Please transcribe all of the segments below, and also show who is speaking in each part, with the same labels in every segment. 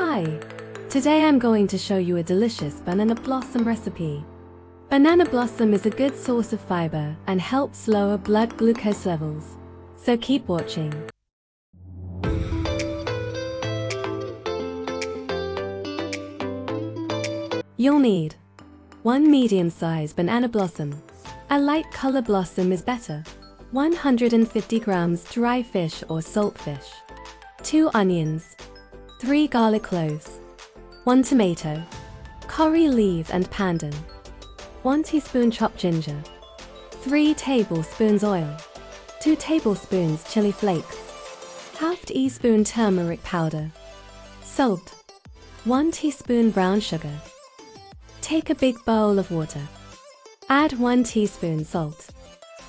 Speaker 1: Hi! Today I'm going to show you a delicious banana blossom recipe. Banana blossom is a good source of fiber and helps lower blood glucose levels, so keep watching. You'll need 1 medium-sized banana blossom. A light color blossom is better. 150 grams dry fish or salt fish. 2 onions. 3 garlic cloves. 1 tomato. Curry leaves and pandan. 1 teaspoon chopped ginger. 3 tablespoons oil. 2 tablespoons chili flakes. Half teaspoon turmeric powder. Salt. 1 teaspoon brown sugar. Take a big bowl of water. Add 1 teaspoon salt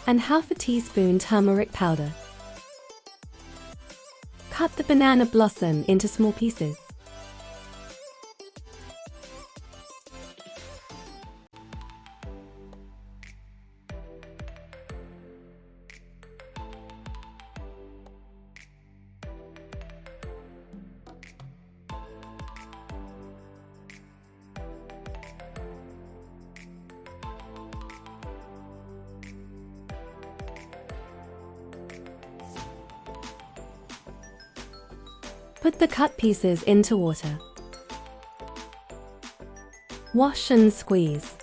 Speaker 1: and half a teaspoon turmeric powder. Cut the banana blossom into small pieces. Put the cut pieces into water. Wash and squeeze.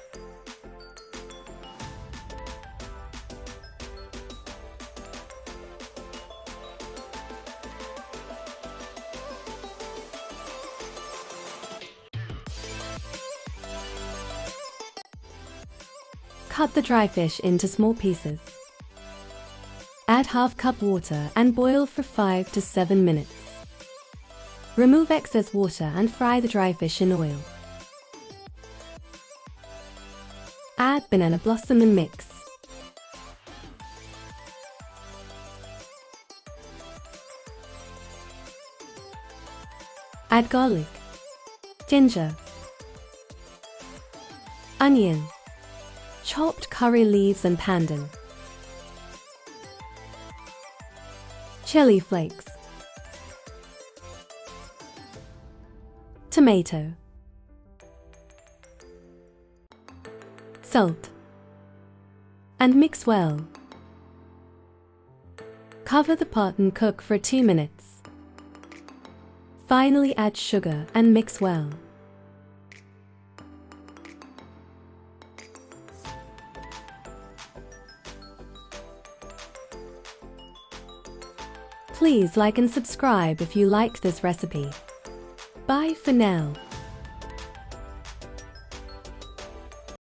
Speaker 1: Cut the dry fish into small pieces. Add half cup water and boil for 5 to 7 minutes. Remove excess water and fry the dry fish in oil. Add banana blossom and mix. Add garlic, ginger, onion, chopped curry leaves and pandan, chili flakes, tomato, salt, and mix well. Cover the pot and cook for 2 minutes. Finally add sugar and mix well. Please like and subscribe if you liked this recipe. Bye for now.